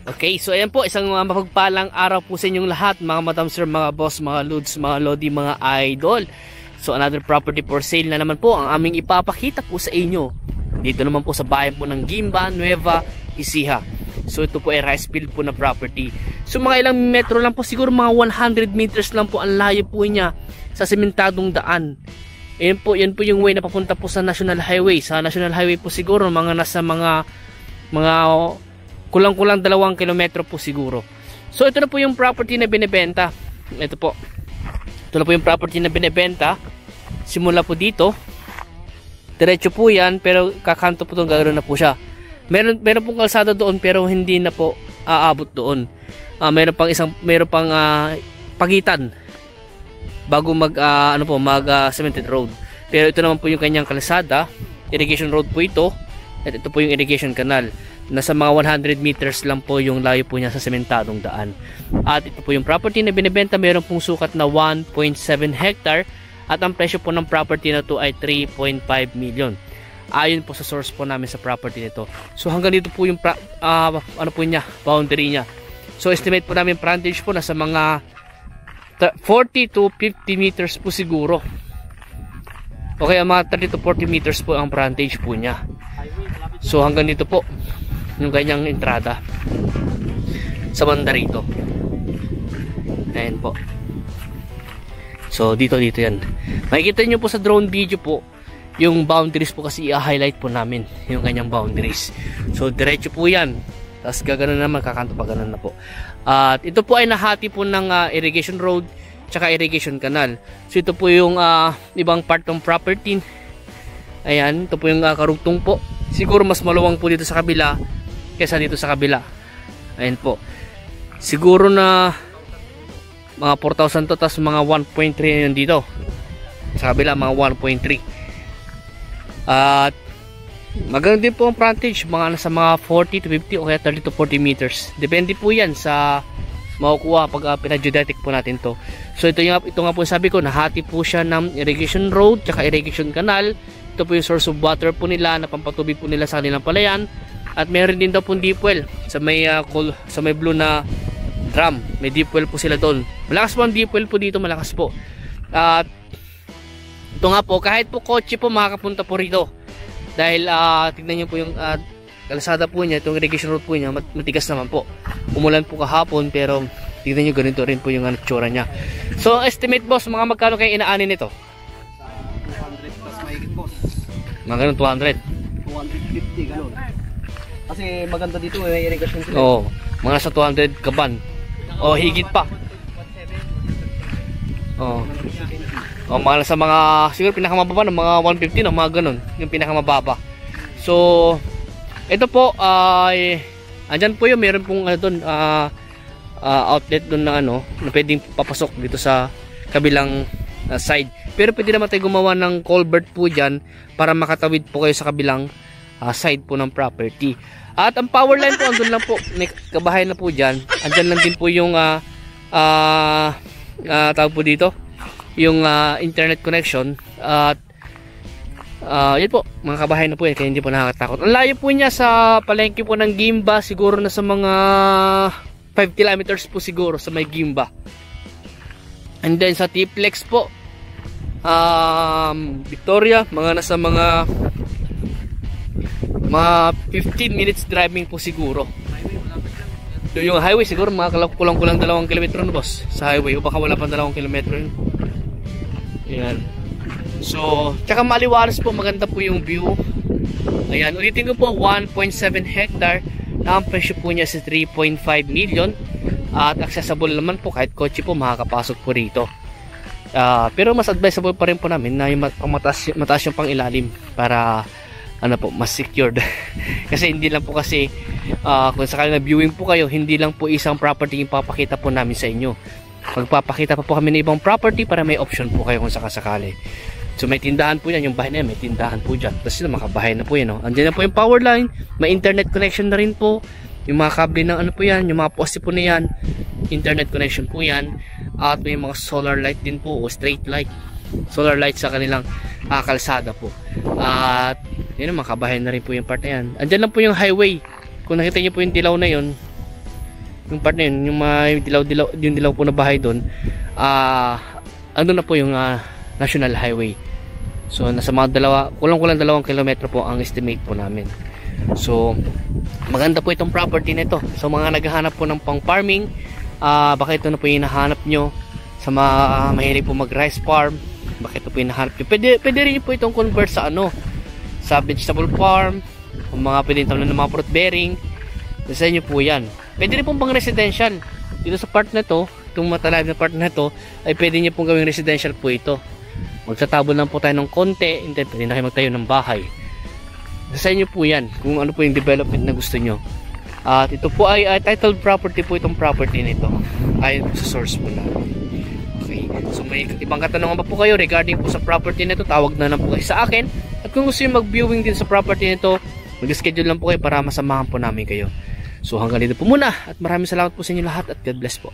Okay, so ayan po, isang mapagpalang araw po sa inyong lahat, mga madam sir, mga boss, mga lods, mga lodi, mga idol. So another property for sale na naman po ang aming ipapakita po sa inyo. Dito naman po sa bayan po ng Guimba, Nueva Ecija. So ito po ay rice field po na property. So mga ilang metro lang po, siguro mga 100 meters lang po ang layo po niya sa sementadong daan. Ayan po, yan po yung way na papunta po sa National Highway. Sa National Highway po siguro mga nasa mga kulang-kulang 2 kilometro po siguro. So ito na po yung property na binebenta. Ito po. Ito na po yung property na binebenta. Simula po dito. Diretso po yan, pero kakanto po itong gagawin na po siya. Meron pong kalsada doon pero hindi na po aabot doon. Meron pang pagitan bago mag cemented road. Pero ito naman po yung kanyang kalsada. Irrigation road po ito. At ito po yung irrigation canal. Nasa mga 100 meters lang po yung layo po niya sa sementadong daan. At ito po yung property na binibenta. Meron pong sukat na 1.7 hectare. At ang presyo po ng property na to ay 3.5 million. Ayon po sa source po namin sa property nito. So hanggang dito po yung boundary niya. So estimate po namin frontage po nasa mga 40 to 50 meters po siguro. Okay, mga 30 to 40 meters po ang frontage po niya. So hanggang dito po yung kanyang entrada sa banda rito. Ayan po. So dito yan. Makikita nyo po sa drone video po yung boundaries po, kasi i-highlight po namin yung kanyang boundaries. So diretso po yan. Tapos gaganon naman, kakanto pa ganon na po. At ito po ay nahati po ng irrigation road tsaka irrigation canal. So ito po yung ibang part ng property. Ayan, ito po yung karugtong po. Siguro mas maluwang po dito sa kabila kaysa dito sa kabila. Ayan po. Siguro na mga 4,000 to, tas mga 1.3 yun dito. Sa kabila mga 1.3. At maganda din po ang frontage, mga nasa mga 40 to 50 o kaya 30 to 40 meters. Depende po yan sa makukuha pag pinageodetic po natin to. So ito nga po sabi ko, nahati po siya ng irrigation road tsaka irrigation canal. Ito po yung source of water po nila na pampatubig po nila sa kanilang palayan. At meron din daw pong deep well sa may blue na drum. May deep well po sila doon. Malakas po ang deep well po dito, malakas po. At ito nga po, kahit po kotse po makakapunta po rito. Dahil tignan nyo po yung kalsada po niya, itong irrigation road po niya, matigas naman po. Umulan po kahapon pero tignan nyo, ganito rin po yung tsura niya. So estimate boss, mga magkano kayo inaanin nito? 200 plus mahigit boss. Mga ganun, 200. 250 ganun. Kasi maganda dito, may irrigation sila. Oo, mga sa 200 kaban. O higit pa. Oo. O mga sa mga, siguro pinakamababa ng mga 150 no, mga ganun, yung pinakamababa. So ito po ay andyan po yung meron pong doon outlet doon na na pwedeng papasok dito sa kabilang side. Pero pwede naman tayo gumawa ng culvert po dyan para makatawid po kayo sa kabilang side po ng property. At ang power line po andun lang po, may kabahay na po dyan. Andyan lang din po yung tawag po dito, yung internet connection. At yan po, mga kabahay na po yan, kaya hindi po nakakatakot. Ang layo po niya sa palengke po ng Guimba, siguro na sa mga 5 kilometers po siguro sa may Guimba. And then sa Tiplex po, Victoria, mga nasa mga 15 minutes driving po siguro. Yung highway siguro mga kulang-kulang 2 kilometro na boss sa highway, o baka wala pang 2 kilometro yun. Ayan. So, tsaka maliwalas po, maganda po yung view. Ayan, ulitin ko po, 1.7 hectare na ang presyo po niya sa 3.5 million. At accessible naman po, kahit kotse po makakapasok po rito. Pero mas advisable pa rin po namin na yung mataas yung pang ilalim para mas secured. Kasi hindi lang po kasi kung sakali na viewing po kayo, hindi lang po isang property yung papakita po namin sa inyo. Magpapakita pa po kami ng ibang property para may option po kayo kung sakasakali. So may tindahan po yan, yung bahay na yan, may tindahan po dyan. Tapos yun, makabahay na po yan. Andiyan na po yung power line, may internet connection na rin po. Yung mga kable ng po yan, yung mga poste po na yan, internet connection po yan. At may mga solar light din po, o street light. Solar light sa kanilang kalsada po. At yun, makabahay na rin po yung part na yan. Andyan lang po yung highway. Kung nakita nyo po yung dilaw na yun, yung part na yun, yung may dilaw po na bahay doon, andun na po yung National Highway. So nasa mga kulang-kulang 2 kilometro po ang estimate po namin. So maganda po itong property nito. So mga naghahanap po ng pang-farming, baka ito na po yung hinahanap nyo. Sa mga mahilig po mag-rice farm, baka ito po yung hinahanap nyo. Pwede rin po itong convert sa sa vegetable farm, mga pwede tayo ng mga fruit bearing. Sa inyo po yan. Pwede rin pong pang residential. Dito sa part na to, itong matalaib na part na to, ay pwede nyo pong gawing residential po ito. Magsatabol lang po tayo ng konti, and then pwede na kayo magtayo ng bahay. Sa inyo po yan, kung ano po yung development na gusto nyo. At ito po ay titled property po itong property nito. Ayon po sa source po natin. Okay, so may ibang katanungan pa po kayo regarding po sa property nito, tawag na lang po kayo sa akin. At kung gusto nyo mag-viewing din sa property nito, mag-schedule lang po kayo para masamahan po namin kayo. So hanggang dito po muna, at maraming salamat po sa inyo lahat, at God bless po.